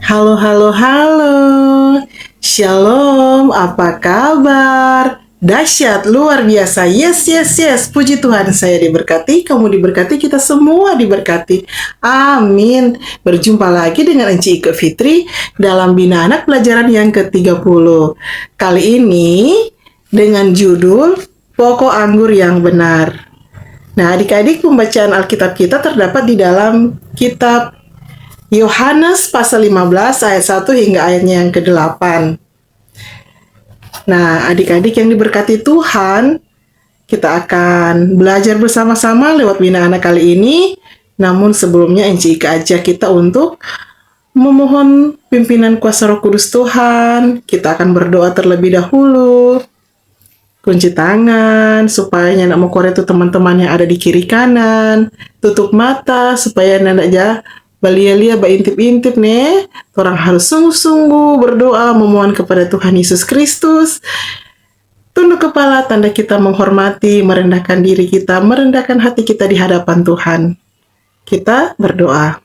Halo, halo, halo. Shalom, apa kabar? Dahsyat, luar biasa. Yes, yes, yes. Puji Tuhan, saya diberkati, kamu diberkati, kita semua diberkati. Amin. Berjumpa lagi dengan Enci Ike Fitri dalam Bina Anak Pelajaran yang ke-30. Kali ini dengan judul Pokok Anggur yang Benar. Nah, adik-adik, pembacaan Alkitab kita terdapat di dalam kitab Yohanes pasal 15 ayat 1 hingga ayatnya yang ke-8. Nah, adik-adik yang diberkati Tuhan, kita akan belajar bersama-sama lewat Bina Anak kali ini. Namun sebelumnya Enci Ika ajak kita untuk memohon pimpinan kuasa Roh Kudus Tuhan. Kita akan berdoa terlebih dahulu. Kunci tangan supaya nyandak mokore itu teman-teman yang ada di kiri kanan. Tutup mata supaya nyandak aja balia-lia intip-intip nih. Orang harus sungguh-sungguh berdoa memohon kepada Tuhan Yesus Kristus. Tunduk kepala tanda kita menghormati, merendahkan diri kita, merendahkan hati kita di hadapan Tuhan. Kita berdoa.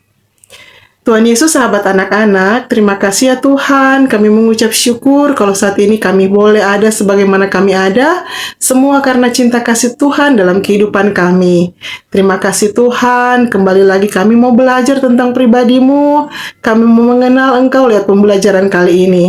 Tuhan Yesus, sahabat anak-anak, terima kasih ya Tuhan, kami mengucap syukur kalau saat ini kami boleh ada sebagaimana kami ada, semua karena cinta kasih Tuhan dalam kehidupan kami. Terima kasih Tuhan, kembali lagi kami mau belajar tentang pribadi-Mu, kami mau mengenal Engkau lewat pembelajaran kali ini.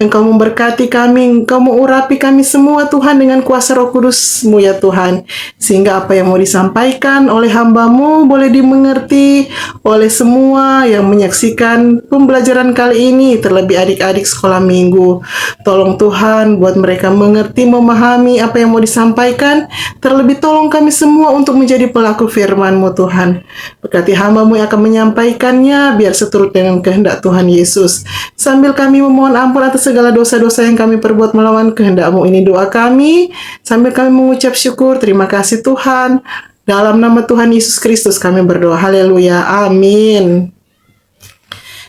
Engkau memberkati kami, Engkau mengurapi kami semua Tuhan dengan kuasa Roh Kudus-Mu ya Tuhan, sehingga apa yang mau disampaikan oleh hamba-Mu boleh dimengerti oleh semua yang menyaksikan pembelajaran kali ini, terlebih adik-adik sekolah minggu. Tolong Tuhan buat mereka mengerti, memahami apa yang mau disampaikan, terlebih tolong kami semua untuk menjadi pelaku firman-Mu Tuhan. Berkati hamba-Mu yang akan menyampaikannya, biar seturut dengan kehendak Tuhan Yesus. Sambil kami memohon ampun atas segala dosa-dosa yang kami perbuat melawan kehendak-Mu, ini doa kami, sambil kami mengucap syukur, terima kasih Tuhan. Dalam nama Tuhan Yesus Kristus kami berdoa, haleluya, amin.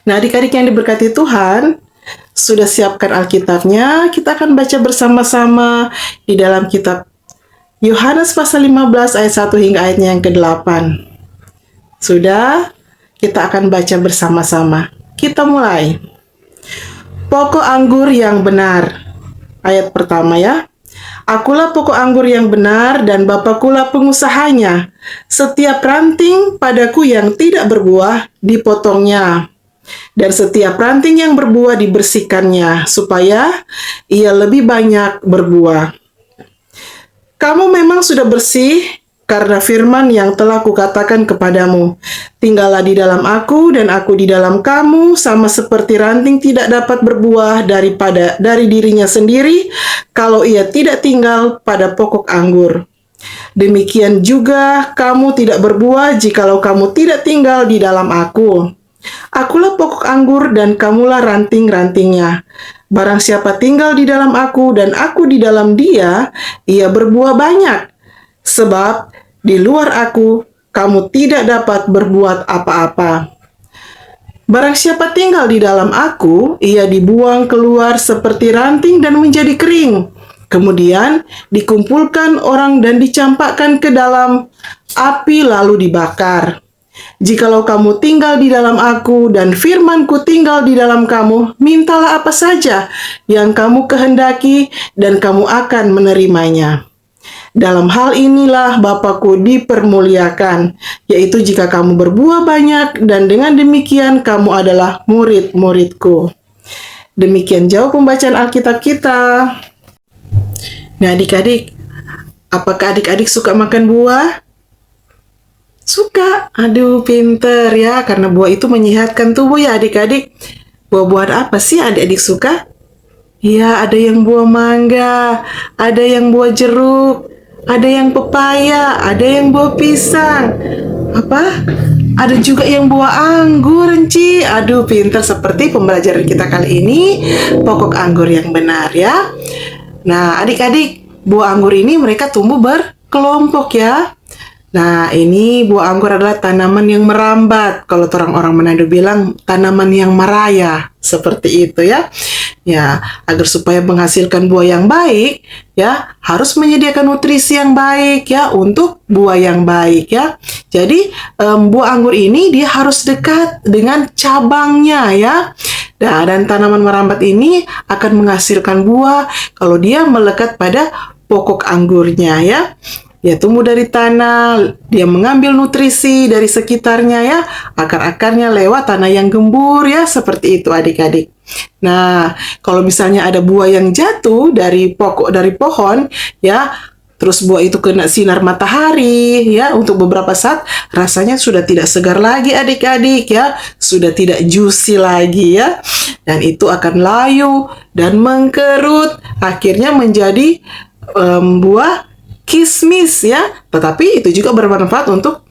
Nah, adik-adik yang diberkati Tuhan, sudah siapkan Alkitabnya, kita akan baca bersama-sama di dalam kitab Yohanes pasal 15 ayat 1 hingga ayatnya yang ke-8. Sudah, kita akan baca bersama-sama. Kita mulai. Pokok anggur yang benar. Ayat pertama ya. Akulah pokok anggur yang benar dan Bapakulah pengusahanya. Setiap ranting padaku yang tidak berbuah dipotongnya. Dan setiap ranting yang berbuah dibersihkannya, supaya ia lebih banyak berbuah. Kamu memang sudah bersih karena firman yang telah kukatakan kepadamu. Tinggallah di dalam aku dan aku di dalam kamu, sama seperti ranting tidak dapat berbuah dari dirinya sendiri kalau ia tidak tinggal pada pokok anggur. Demikian juga kamu tidak berbuah jikalau kamu tidak tinggal di dalam aku. Akulah pokok anggur dan kamulah ranting-rantingnya. Barang siapa tinggal di dalam aku dan aku di dalam dia, ia berbuah banyak. Sebab di luar aku, kamu tidak dapat berbuat apa-apa. Barang siapa tinggal di dalam aku, ia dibuang keluar seperti ranting dan menjadi kering. Kemudian dikumpulkan orang dan dicampakkan ke dalam api lalu dibakar. Jikalau kamu tinggal di dalam aku dan firman-Ku tinggal di dalam kamu, mintalah apa saja yang kamu kehendaki dan kamu akan menerimanya. Dalam hal inilah Bapa-Ku dipermuliakan, yaitu jika kamu berbuah banyak dan dengan demikian kamu adalah murid-murid-Ku. Demikian jauh pembacaan Alkitab kita. Nah adik-adik, apakah adik-adik suka makan buah? Suka, aduh pinter ya, karena buah itu menyehatkan tubuh ya adik-adik. Buah-buahan apa sih adik-adik suka? Ya, ada yang buah mangga, ada yang buah jeruk, ada yang pepaya, ada yang buah pisang. Apa? Ada juga yang buah anggur, Enci. Aduh pinter, seperti pembelajaran kita kali ini, pokok anggur yang benar ya. Nah, adik-adik, buah anggur ini mereka tumbuh berkelompok ya. Nah, ini buah anggur adalah tanaman yang merambat. Kalau orang-orang Manado bilang tanaman yang meraya, seperti itu ya. Ya, agar supaya menghasilkan buah yang baik, ya, harus menyediakan nutrisi yang baik ya untuk buah yang baik ya. Jadi, buah anggur ini dia harus dekat dengan cabangnya ya. Nah, dan tanaman merambat ini akan menghasilkan buah kalau dia melekat pada pokok anggurnya ya. Dia tumbuh dari tanah, dia mengambil nutrisi dari sekitarnya ya, akar-akarnya lewat tanah yang gembur ya, seperti itu adik-adik. Nah, kalau misalnya ada buah yang jatuh dari pohon ya, terus buah itu kena sinar matahari ya untuk beberapa saat, rasanya sudah tidak segar lagi adik-adik ya, sudah tidak juicy lagi ya. Dan itu akan layu dan mengkerut, akhirnya menjadi buah kismis ya. Tetapi itu juga bermanfaat untuk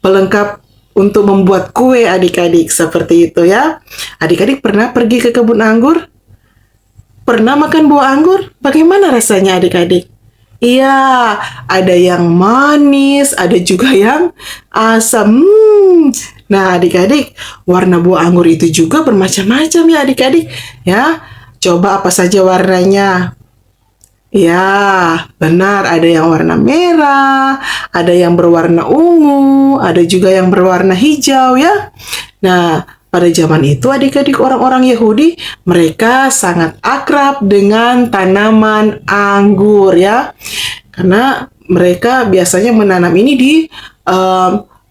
pelengkap untuk membuat kue adik-adik, seperti itu ya. Adik-adik pernah pergi ke kebun anggur? Pernah makan buah anggur? Bagaimana rasanya adik-adik? Iya, ada yang manis, ada juga yang asam. Nah, adik-adik, warna buah anggur itu juga bermacam-macam ya adik-adik. Ya, coba apa saja warnanya? Ya, benar. Ada yang warna merah, ada yang berwarna ungu, ada juga yang berwarna hijau ya. Nah, pada zaman itu adik-adik orang-orang Yahudi, mereka sangat akrab dengan tanaman anggur ya. Karena mereka biasanya menanam ini di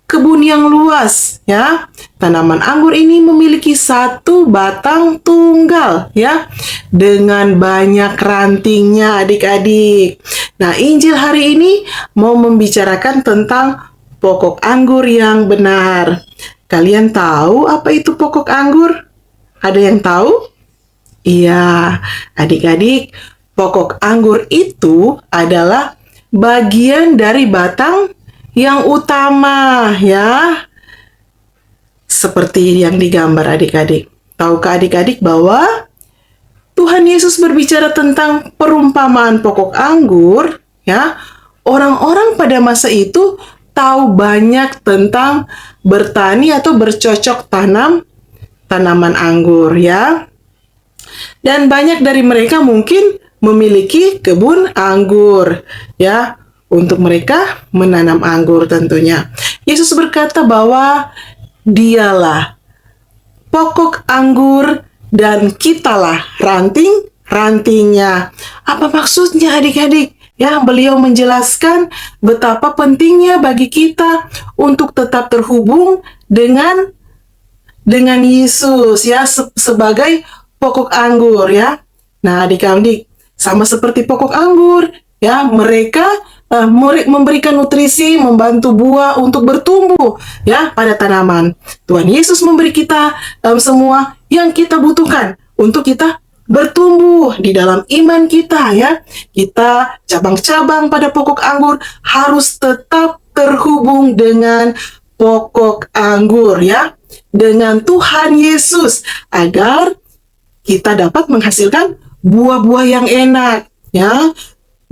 kebun yang luas ya. Tanaman anggur ini memiliki satu batang tunggal ya, dengan banyak rantingnya adik-adik. Nah, Injil hari ini mau membicarakan tentang pokok anggur yang benar. Kalian tahu apa itu pokok anggur? Ada yang tahu? Iya, adik-adik, pokok anggur itu adalah bagian dari batang yang utama ya, seperti yang digambar adik-adik. Tahukah adik-adik bahwa Tuhan Yesus berbicara tentang perumpamaan pokok anggur ya? Orang-orang pada masa itu tahu banyak tentang bertani atau bercocok tanam tanaman anggur ya. Dan banyak dari mereka mungkin memiliki kebun anggur ya, untuk mereka menanam anggur tentunya. Yesus berkata bahwa dialah pokok anggur dan kitalah ranting-rantingnya. Apa maksudnya adik-adik? Ya, beliau menjelaskan betapa pentingnya bagi kita untuk tetap terhubung dengan Yesus ya, sebagai pokok anggur ya. Nah, adik-adik, sama seperti pokok anggur ya, mereka memberikan nutrisi, membantu buah untuk bertumbuh ya pada tanaman. Tuhan Yesus memberi kita semua yang kita butuhkan untuk kita bertumbuh di dalam iman kita ya. Kita cabang-cabang pada pokok anggur harus tetap terhubung dengan pokok anggur ya, dengan Tuhan Yesus, agar kita dapat menghasilkan buah-buah yang enak ya,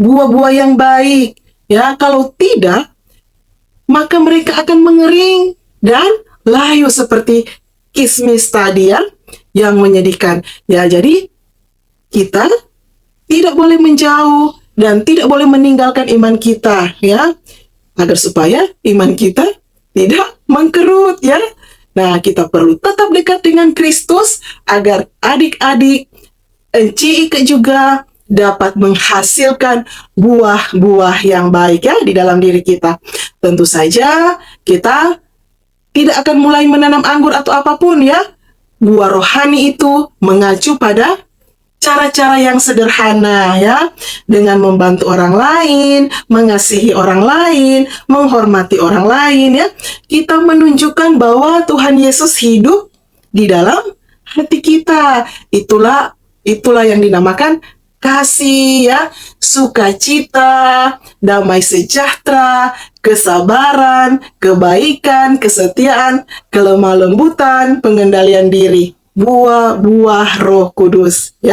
buah-buah yang baik ya. Kalau tidak, maka mereka akan mengering dan layu seperti kismis tadi ya, yang menyedihkan ya. Jadi kita tidak boleh menjauh dan tidak boleh meninggalkan iman kita ya, agar supaya iman kita tidak mengkerut ya. Nah, kita perlu tetap dekat dengan Kristus agar adik-adik, Enci Ike juga dapat menghasilkan buah-buah yang baik ya di dalam diri kita. Tentu saja kita tidak akan mulai menanam anggur atau apapun ya. Buah rohani itu mengacu pada cara-cara yang sederhana ya, dengan membantu orang lain, mengasihi orang lain, menghormati orang lain ya. Kita menunjukkan bahwa Tuhan Yesus hidup di dalam hati kita. Itulah yang dinamakan kasih ya, sukacita, damai sejahtera, kesabaran, kebaikan, kesetiaan, kelemah lembutan, pengendalian diri. Buah-buah Roh Kudus ya.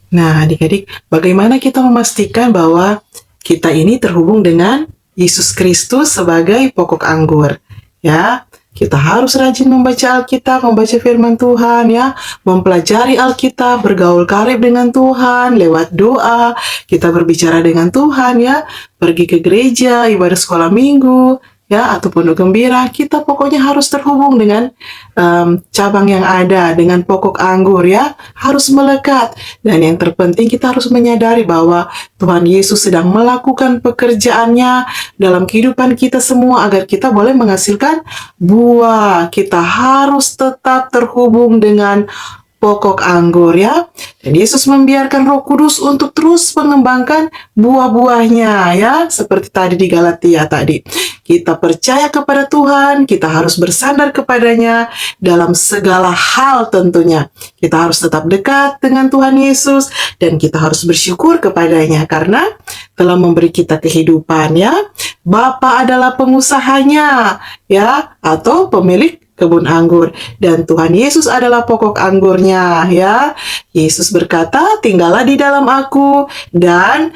Nah, adik-adik, bagaimana kita memastikan bahwa kita ini terhubung dengan Yesus Kristus sebagai pokok anggur? Ya, kita harus rajin membaca Alkitab, membaca firman Tuhan ya, mempelajari Alkitab, bergaul karib dengan Tuhan lewat doa, kita berbicara dengan Tuhan ya, pergi ke gereja, ibadah sekolah minggu, ya, atau penuh gembira, kita pokoknya harus terhubung dengan cabang yang ada, dengan pokok anggur ya, harus melekat. Dan yang terpenting kita harus menyadari bahwa Tuhan Yesus sedang melakukan pekerjaannya dalam kehidupan kita semua agar kita boleh menghasilkan buah. Kita harus tetap terhubung dengan pokok anggur ya. Dan Yesus membiarkan Roh Kudus untuk terus mengembangkan buah-buahnya ya, seperti tadi di Galatia tadi. Kita percaya kepada Tuhan, kita harus bersandar kepadanya dalam segala hal tentunya. Kita harus tetap dekat dengan Tuhan Yesus dan kita harus bersyukur kepadanya karena telah memberi kita kehidupan ya. Bapa adalah pengusahanya ya, atau pemilik kebun anggur, dan Tuhan Yesus adalah pokok anggurnya ya. Yesus berkata, tinggallah di dalam aku dan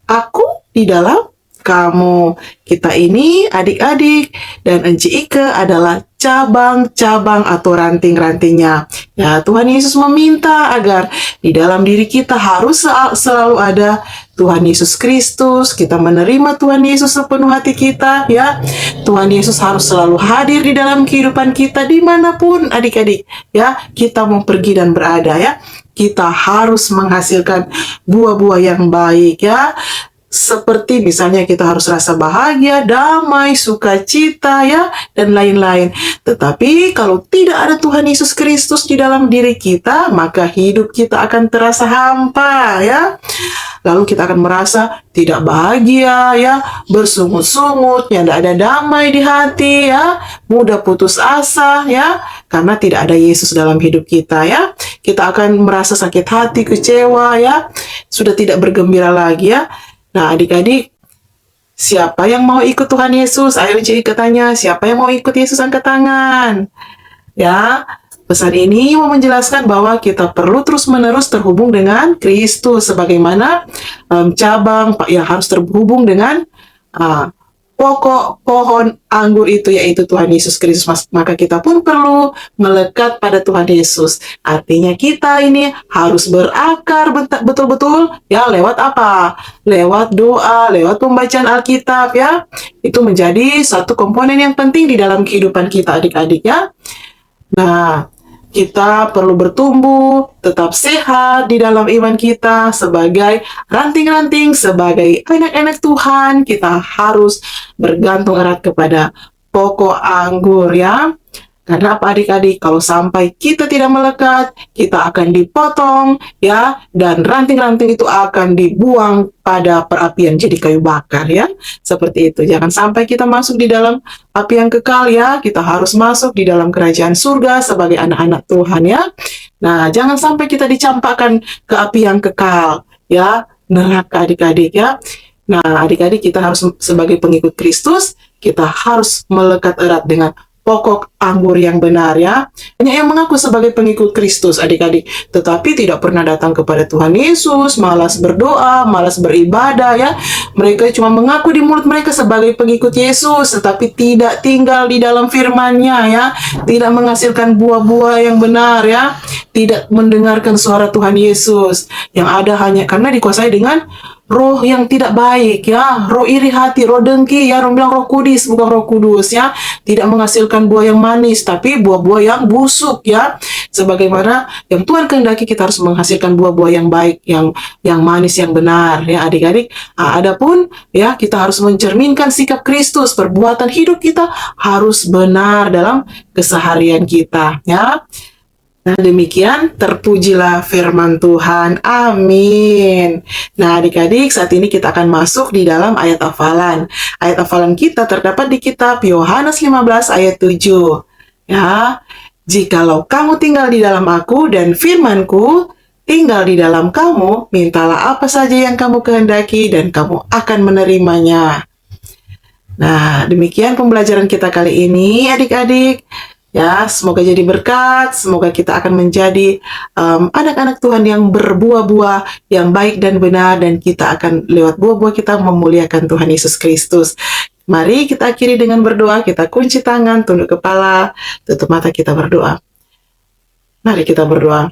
aku di dalam kamu. Kita ini adik-adik dan Enci Ike adalah cabang-cabang atau ranting-rantingnya. Ya, Tuhan Yesus meminta agar di dalam diri kita harus selalu ada Tuhan Yesus Kristus. Kita menerima Tuhan Yesus sepenuh hati kita ya. Tuhan Yesus harus selalu hadir di dalam kehidupan kita dimanapun adik-adik ya kita mau pergi dan berada ya. Kita harus menghasilkan buah-buah yang baik ya. Seperti misalnya kita harus rasa bahagia, damai, sukacita ya, dan lain-lain. Tetapi kalau tidak ada Tuhan Yesus Kristus di dalam diri kita, maka hidup kita akan terasa hampa ya. Lalu kita akan merasa tidak bahagia ya, bersungut-sungut, tidak ada damai di hati ya, mudah putus asa ya, karena tidak ada Yesus dalam hidup kita ya. Kita akan merasa sakit hati, kecewa ya, sudah tidak bergembira lagi ya. Nah, adik-adik, siapa yang mau ikut Tuhan Yesus? Ayo Enci Ike tanya, siapa yang mau ikut Yesus angkat tangan? Ya, pesan ini mau menjelaskan bahwa kita perlu terus-menerus terhubung dengan Kristus, sebagaimana cabang yang harus terhubung dengan pokok pohon anggur itu, yaitu Tuhan Yesus Kristus. Maka kita pun perlu melekat pada Tuhan Yesus. Artinya kita ini harus berakar betul-betul ya, lewat apa? Lewat doa, lewat pembacaan Alkitab ya. Itu menjadi satu komponen yang penting di dalam kehidupan kita adik-adik ya. Nah, kita perlu bertumbuh, tetap sehat di dalam iman kita sebagai ranting-ranting, sebagai anak-anak Tuhan. Kita harus bergantung erat kepada pokok anggur ya. Karena apa adik-adik? Kalau sampai kita tidak melekat, kita akan dipotong ya, dan ranting-ranting itu akan dibuang pada perapian jadi kayu bakar ya. Seperti itu. Jangan sampai kita masuk di dalam api yang kekal ya. Kita harus masuk di dalam kerajaan surga sebagai anak-anak Tuhan ya. Nah, jangan sampai kita dicampakkan ke api yang kekal ya, neraka adik-adik ya. Nah, adik-adik, kita harus sebagai pengikut Kristus, kita harus melekat erat dengan pokok anggur yang benar ya. Banyak yang mengaku sebagai pengikut Kristus adik-adik, tetapi tidak pernah datang kepada Tuhan Yesus, malas berdoa, malas beribadah ya. Mereka cuma mengaku di mulut mereka sebagai pengikut Yesus, tetapi tidak tinggal di dalam firman-Nya ya, tidak menghasilkan buah-buah yang benar ya, tidak mendengarkan suara Tuhan Yesus. Yang ada hanya karena dikuasai dengan roh yang tidak baik ya, roh iri hati, roh dengki ya, orang bilang roh kudus bukan roh kudus ya, tidak menghasilkan buah yang manis tapi buah-buah yang busuk ya. Sebagaimana yang Tuhan kehendaki, kita harus menghasilkan buah-buah yang baik, yang manis, yang benar ya adik-adik. Adapun ya, kita harus mencerminkan sikap Kristus, perbuatan hidup kita harus benar dalam keseharian kita ya. Nah, demikian, terpujilah firman Tuhan. Amin. Nah, adik-adik, saat ini kita akan masuk di dalam ayat hafalan. Ayat hafalan kita terdapat di kitab Yohanes 15 ayat 7. Ya, jikalau kamu tinggal di dalam aku dan firmanku tinggal di dalam kamu, mintalah apa saja yang kamu kehendaki dan kamu akan menerimanya. Nah, demikian pembelajaran kita kali ini, adik-adik. Ya, semoga jadi berkat, semoga kita akan menjadi anak-anak Tuhan yang berbuah-buah, yang baik dan benar, dan kita akan lewat buah-buah kita memuliakan Tuhan Yesus Kristus. Mari kita akhiri dengan berdoa, kita kunci tangan, tunduk kepala, tutup mata, kita berdoa. Mari kita berdoa.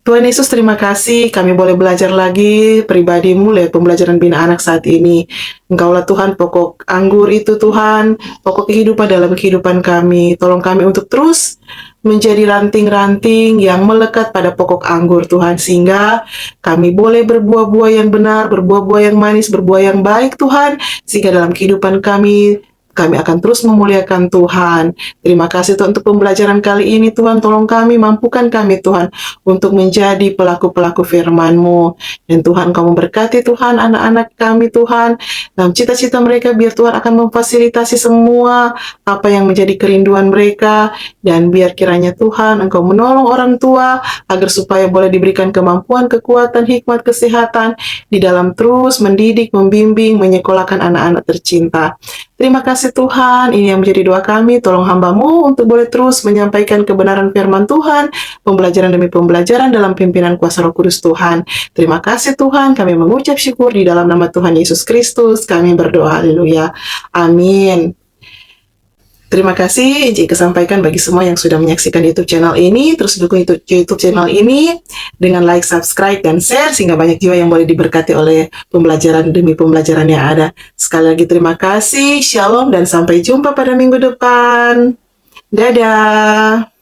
Tuhan Yesus, terima kasih kami boleh belajar lagi pribadi-Mu lewat pembelajaran Bina Anak saat ini. Engkaulah Tuhan, pokok anggur itu Tuhan, pokok kehidupan dalam kehidupan kami. Tolong kami untuk terus menjadi ranting-ranting yang melekat pada pokok anggur Tuhan, sehingga kami boleh berbuah-buah yang benar, berbuah-buah yang manis, berbuah yang baik Tuhan, sehingga dalam kehidupan kami akan terus memuliakan Tuhan. Terima kasih Tuhan untuk pembelajaran kali ini Tuhan. Tolong kami, mampukan kami Tuhan untuk menjadi pelaku-pelaku firman-Mu. Dan Tuhan, Engkau memberkati Tuhan anak-anak kami Tuhan. Dalam cita-cita mereka biar Tuhan akan memfasilitasi semua apa yang menjadi kerinduan mereka. Dan biar kiranya Tuhan Engkau menolong orang tua agar supaya boleh diberikan kemampuan, kekuatan, hikmat, kesehatan di dalam terus mendidik, membimbing, menyekolahkan anak-anak tercinta. Terima kasih Tuhan, ini yang menjadi doa kami. Tolong hamba-Mu untuk boleh terus menyampaikan kebenaran firman Tuhan, pembelajaran demi pembelajaran dalam pimpinan kuasa Roh Kudus Tuhan. Terima kasih Tuhan, kami mengucap syukur di dalam nama Tuhan Yesus Kristus. Kami berdoa, haleluya. Amin. Terima kasih Inci kesampaikan bagi semua yang sudah menyaksikan YouTube channel ini. Terus dukung YouTube channel ini dengan like, subscribe, dan share sehingga banyak jiwa yang boleh diberkati oleh pembelajaran demi pembelajaran yang ada. Sekali lagi terima kasih, shalom, dan sampai jumpa pada minggu depan. Dadah.